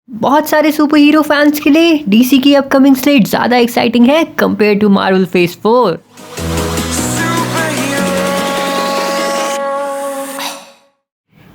बहुत सारे super hero fans के लिए डीसी की अपकमिंग स्लेट ज्यादा एक्साइटिंग है compare to Marvel phase 4।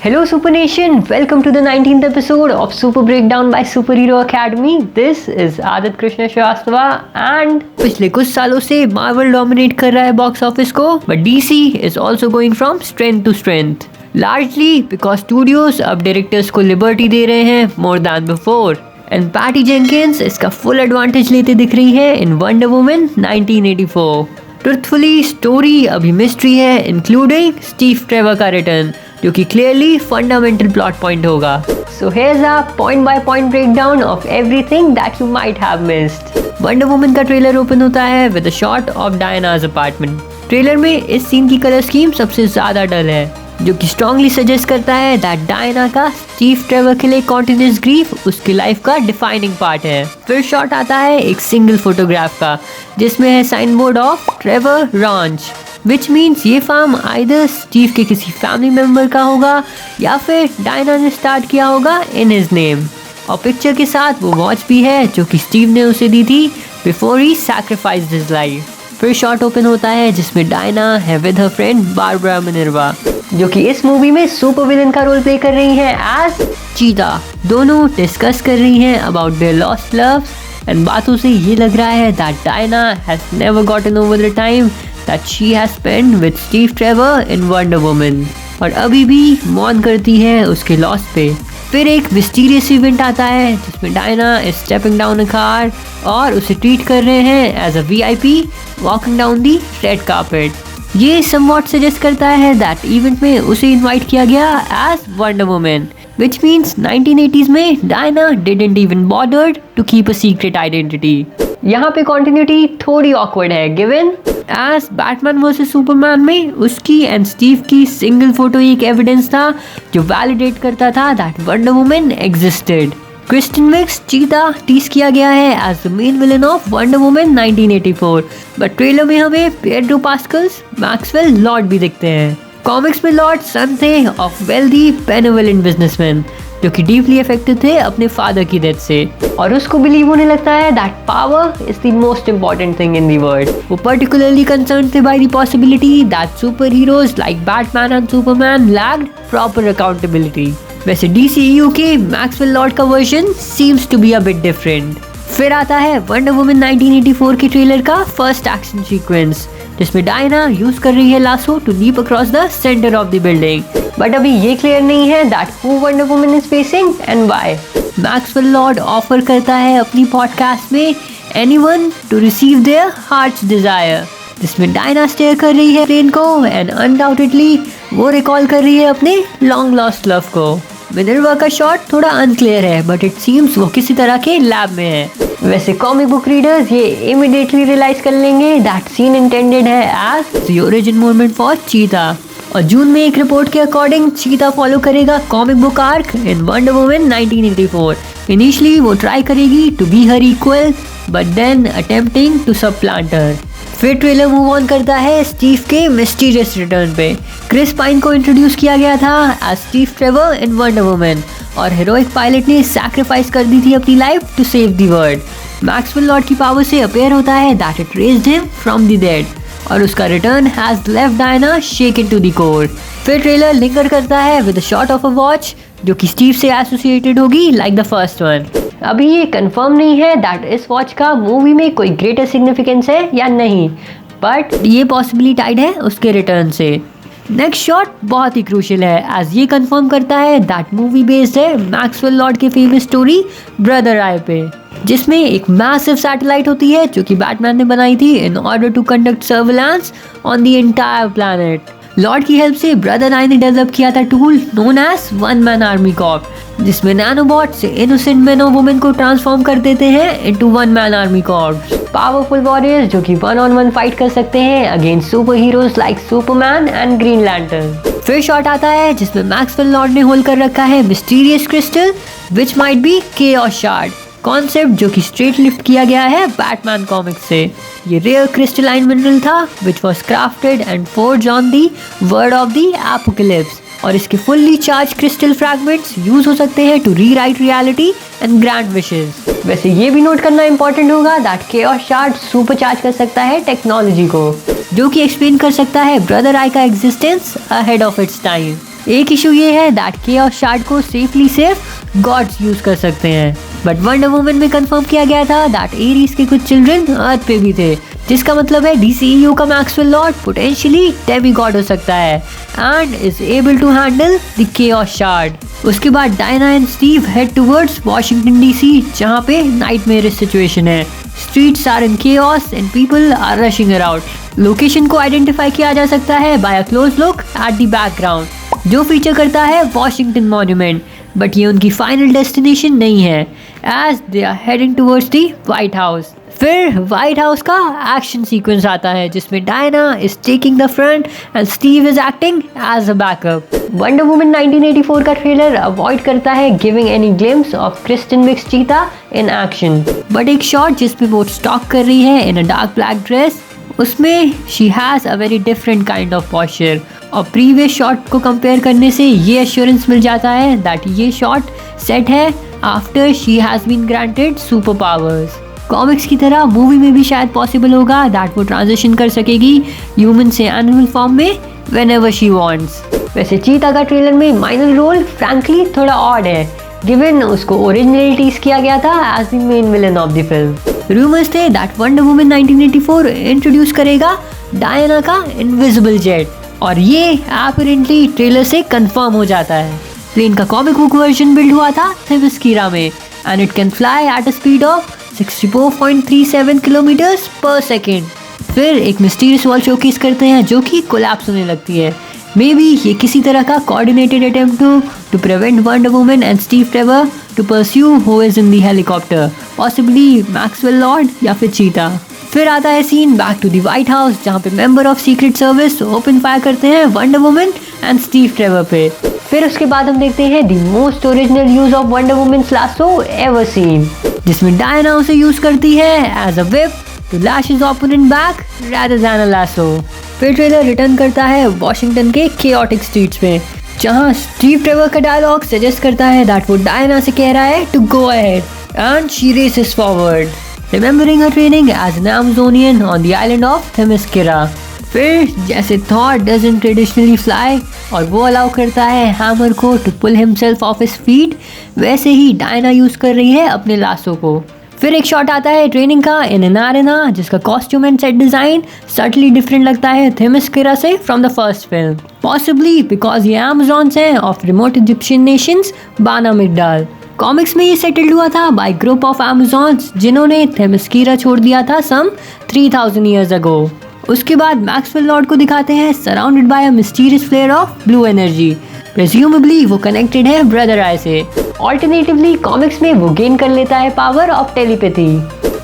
Hello Super Nation, welcome to the 19th episode of Super Breakdown by Super Hero Academy. This is Adit Krishna Shrivastava and पिछले कुछ सालों से Marvel dominate कर रहा है बॉक्स ऑफिस को, but DC is also going from strength to strength. Largely because studios अब directors को लिबर्टी दे रहे हैं more than before. And Patty Jenkins इसका फुल एडवांटेज लेते दिख रही है in Wonder Woman 1984. Truthfully story अभी मिस्ट्री है, इंक्लूडिंग स्टीव ट्रेवर का रिटर्न, जो कि क्लियरली फंडामेंटल प्लॉट पॉइंट होगा। So here's a point by point breakdown of everything that you might have missed. Wonder Woman का ट्रेलर ओपन होता है with a shot of डायनाज apartment. Trailer में इस scene की कलर स्कीम सबसे ज्यादा डल है, जो कि स्ट्रांगली सजेस्ट करता है दैट डायना का स्टीव ट्रेवर के लिए कॉन्टिन्यूस ग्रीफ उसकी लाइफ का डिफाइनिंग पार्ट है। फिर शॉट आता है एक सिंगल फोटोग्राफ का, जिसमें है sign board of Trevor Ranch, which means ये फार्म आइदर स्टीव के किसी फैमिली मेंबर का होगा या फिर डायना ने स्टार्ट किया होगा इन हिज नेम। और पिक्चर के साथ वो वॉच भी है जो कि स्टीव ने उसे दी थी before he sacrificed his life. फिर शॉट ओपन होता है जिसमें डायना है with her friend Barbara Minerva, जो कि इस मूवी में सुपर विलन का रोल प्ले कर रही हैं एज चीता। दोनों डिस्कस कर रही हैं about their lost loves and बातों से ये लग रहा है that Diana has never gotten over the time that she has spent with Steve Trevor in Wonder Woman, और अभी भी मौन करती है उसके लॉस पे। फिर एक मिस्टीरियस इवेंट आता है जिसमें Diana is stepping down a car और उसे ट्रीट कर रहे हैं as a VIP walking down the red carpet. ये समवॉट सजेस्ट करता है दैट इवेंट में उसे इनवाइट किया गया as Wonder Woman, which means 1980s में Diana didn't even bothered to keep a secret identity. यहाँ पे continuity थोड़ी awkward है given as Batman vs Superman में उसकी and Steve की single photo एक evidence था जो validate करता था that Wonder Woman existed. Kristen Wiig's Cheetah tease किया गया है as the main villain of Wonder Woman 1984, but trailer में हमें पेड्रो पास्कल्स मैक्सवेल लॉर्ड भी दिखते हैं। कॉमिक्स में लॉर्ड सन थे ऑफ वेल्दी बेनेवोलेंट बिजनेसमैन जो कि डीपली अफेक्टेड थे अपने फादर की डेथ से, और उसको बिलीव होने लगता है that power is the most important thing in the world. वो पर्टिकुलरली कंसर्न थे by the possibility that super heroes like Batman and Superman lacked proper accountability. वैसे डीसीयू के मैक्सवेल लॉर्ड का version seems to be a bit different. फिर आता है Wonder Woman 1984 के trailer का फर्स्ट एक्शन सीक्वेंस, जिसमें डायना यूज कर रही है lasso to leap across the centre of the building, but अभी ये क्लियर नहीं है that who Wonder Woman is facing and why. Maxwell Lord offer करता है अपनी पॉडकास्ट में anyone to receive their hearts desire, जिसमें डायना स्टेयर कर रही है प्लेन को एंड अनडाउटेडली वो रिकॉल कर रही है अपने लॉन्ग लॉस्ट लव को। मिनर्वा का शॉट थोड़ा अनक्लियर है, बट इट सीम्स वो किसी तरह के लैब में है। वैसे कॉमिक बुक रीडर्स ये इमीडिएटली रियलाइज कर लेंगे दैट सीन इंटेंडेड है as the origin movement for Cheetah, और जून में एक रिपोर्ट के अकॉर्डिंग चीता फॉलो करेगा comic book arc in Wonder Woman 1984। Initially वो ट्राई करेगी to be her equal but then attempting to supplant her. फिर trailer move on करता है स्टीव के मिस्टीरियस रिटर्न पे। क्रिस पाइन को इंट्रोड्यूस किया गया था as Steve Trevor in Wonder Woman, और हीरोइक पायलट ने सैक्रिफाइस कर दी थी अपनी life to save the world. Maxwell Lord की पावर से अपेयर होता है that it raised him from the dead, और उसका return has left Diana shaken to the core. फिर ट्रेलर लिंकर करता है with a shot of a watch जो कि स्टीव से एसोसिएटेड होगी लाइक द फर्स्ट वन। अभी ये कंफर्म नहीं है दैट इस वॉच का मूवी में कोई ग्रेटर सिग्निफिकेंस है या नहीं, बट ये पॉसिबली टाइड है उसके रिटर्न से। नेक्स्ट शॉट बहुत ही क्रूशियल है एज ये कंफर्म करता है दैट मूवी बेस्ड है मैक्सवेल लॉर्ड के फेमस स्टोरी ब्रदर आई पे, जिसमें एक मैसिव सैटेलाइट होती है जो कि बैटमैन ने बनाई थी in order to conduct surveillance on the entire planet. Lord की हेल्प से ब्रदर आई ने डेवलप किया था tool known as one man army corp, जिसमें नैनोबॉट से इनोसेंट मैन और वुमेन को ट्रांसफॉर्म कर देते हैं into one man army corps. Powerful warriors जो कि वन ऑन वन फाइट कर सकते हैं against super heroes like Superman and Green Lantern. फिर शॉट आता है जिसमें मैक्सवेल लॉर्ड ने होल्ड कर रखा है mysterious crystal which might be chaos shard, concept जो कि स्ट्रेट लिफ्ट किया गया है बैटमैन कॉमिक्स से। ये रेयर क्रिस्टलाइन मिनरल था which was crafted and forged on the world of the Apokolips, और इसके fully charge crystal fragments use हो सकते हैं to rewrite reality and grant wishes. वैसे ये भी नोट करना इंपॉर्टेंट होगा that chaos shard super charge कर सकता है टेक्नोलॉजी को, जो कि एक्सप्लेन कर सकता है ब्रदर आई का existence ahead of its time. एक इशू ये है दैट केओस शार्ड को सेफली सिर्फ गॉड्स यूज कर सकते हैं, बट वंडर वुमन में कंफर्म किया गया था दैट एरीज के कुछ चिल्ड्रन अर्थ पे भी थे, जिसका मतलब है DCEU का Maxwell Lord potentially demi god हो सकता है and is able to handle the chaos shard. उसके बाद Diana and Steve head towards Washington DC, जहाँ पे नाइटमेरिश सिचुएशन है। Streets are in chaos and people are rushing around. Location को identify किया जा सकता है by a close look at the background, जो फीचर करता है वॉशिंगटन मॉन्यूमेंट, बट ये उनकी फाइनल डेस्टिनेशन नहीं है as they are heading towards the White House. फिर व्हाइट हाउस का एक्शन सीक्वेंस आता है जिसमें Diana is taking the front and Steve is acting as a backup. Wonder Woman 1984 का ट्रेलर अवॉइड करता है giving any glimpse of Kristen Wiig's Cheetah in action, but एक shot जिसमें वो स्टॉक कर रही है in a dark black dress, उसमें she has a very different kind of posture. और प्रीवियस शॉट को कंपेयर करने से ये एश्योरेंस मिल जाता है दैट ये शॉट सेट है after she has been granted super powers. Comics की तरह मूवी में भी शायद पॉसिबल होगा दैट वो ट्रांजिशन कर सकेगी ह्यूमन से एनिमल फॉर्म में व्हेनेवर शी वांट्स। वैसे चीता का ट्रेलर में माइनर रोल फ्रैंकली थोड़ा ऑड है, गिवन उसको ओरिजिनली टीज किया गया था as the main villain of the film. Rumours थे दैट वंडर वुमन 1984 इंट्रोड्यूस करेगा डायना का इनविजिबल जेट, और ये अपैरेंटली ट्रेलर से कंफर्म हो जाता है। प्लेन का कॉमिक बुक वर्जन बिल्ड हुआ था थेमिस्कीरा में and it can fly at a speed of 64.37 kilometres पर सेकेंड। फिर एक मिस्टीरियस वॉल शोकेस करते हैं जो कि कोलैप्स होने लगती है। मे बी ये किसी तरह का coordinated attempt to prevent Wonder Woman and Steve Trevor to pursue who is in the helicopter, possibly Maxwell Lord या फिर चीता। फिर आता है scene back to the White House जहाँ पे member of Secret Service open fire करते हैं Wonder Woman and Steve Trevor पे। फिर उसके बाद हम देखते हैं the most original use of Wonder Woman's lasso ever seen, जिसमें डायना उसे यूज करती है as a whip to lash his opponent back rather than a lasso। फिर ट्रेलर रिटर्न करता है वॉशिंगटन के chaotic स्ट्रीट्स में, जहां स्टीव ट्रेवर का डायलॉग सजेस्ट करता है दैट वो डायना से कह रहा है to go ahead and she races forward, remembering her training as an Amazonian on the island of Themyscira। फिर जैसे थॉर डजंट ट्रेडिशनली फ्लाई और वो अलाउ करता है हैमर को to pull himself off his feet, वैसे ही डायना यूज कर रही है अपने लासो को। फिर एक शॉट आता है ट्रेनिंग का इन एन एरेना जिसका costume and set design subtly different लगता है थेमिस्कीरा से from the first film, possibly because ये अमेज़न्स हैं ऑफ रिमोट इजिप्शियन नेशंस बाना मिगडाल। कॉमिक्स में ये सेटल्ड हुआ था बाय ग्रुप ऑफ अमेज़न्स जिन्होंने थेमिस्कीरा छोड़ दिया था सम 3000 ईयर्स अगो। उसके बाद मैक्सवेल लॉर्ड को दिखाते हैं surrounded by a mysterious flare of blue energy, presumably वो कनेक्टेड है ब्रदर आई से। ऑल्टरनेटिवली कॉमिक्स में वो गेन कर लेता है पावर ऑफ टेलीपैथी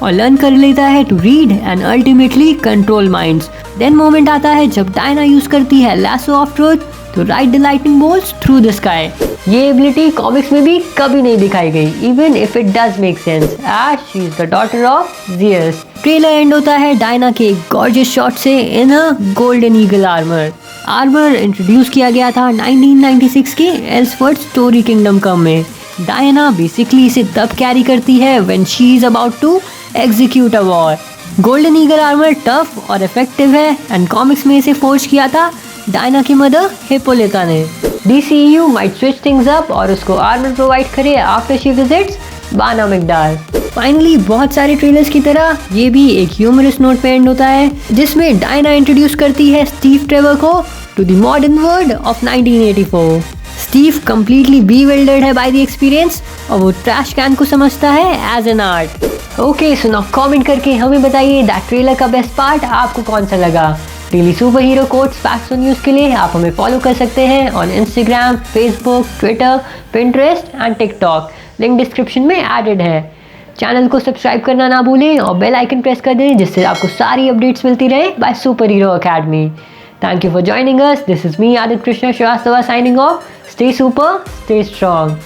और लर्न कर लेता है to read and ultimately control minds. Then moment आता है जब डायना यूज करती है lasso of truth to ride the lightning bolts through the sky. ये एबिलिटी कॉमिक्स में भी कभी नहीं दिखाई गई, even if it does make sense as she is the daughter of Zeus. Trailer end होता है डायना के एक गॉर्जियस शॉट से इन अ गोल्डन ईगल आर्मर इंट्रोड्यूस किया गया था 1996 के एल्सवर्थ स्टोरी किंगडम कम में। डायना बेसिकली इसे तब कैरी करती है when she is about to execute a war. Golden eagle armour tough और इफेक्टिव है एंड कॉमिक्स में इसे फोर्ज किया था डायना की मदर हिप्पोलिटा ने। DCEU might switch things up और उसको आर्मर प्रोवाइड करे आफ्टर शी विजिट्स बाना मिगडाल। फाइनली बहुत सारे ट्रेलर्स की तरह ये भी एक ह्यूमरस नोट पे एंड होता है जिसमें डायना इंट्रोड्यूस करती है स्टीव ट्रेवर को to the modern world of 1984। Steve completely bewildered है बाय द एक्सपीरियंस और वो ट्रैश कैन को समझता है as an art. Okay so now comment करके हमें बताइए दैट ट्रेलर का बेस्ट पार्ट आपको कौन सा लगा। Daily super hero quotes facts और न्यूज़ के लिए आप हमें फॉलो कर सकते हैं on Instagram, Facebook, Twitter, Pinterest and TikTok, link description में एडेड है। चैनल को सब्सक्राइब करना ना भूलें और बेल आइकन प्रेस कर दें जिससे आपको सारी अपडेट्स मिलती रहे by super hero academy. Thank you for joining us. This is me, Adit Krishna Shrivastava, signing off. Stay super, stay strong.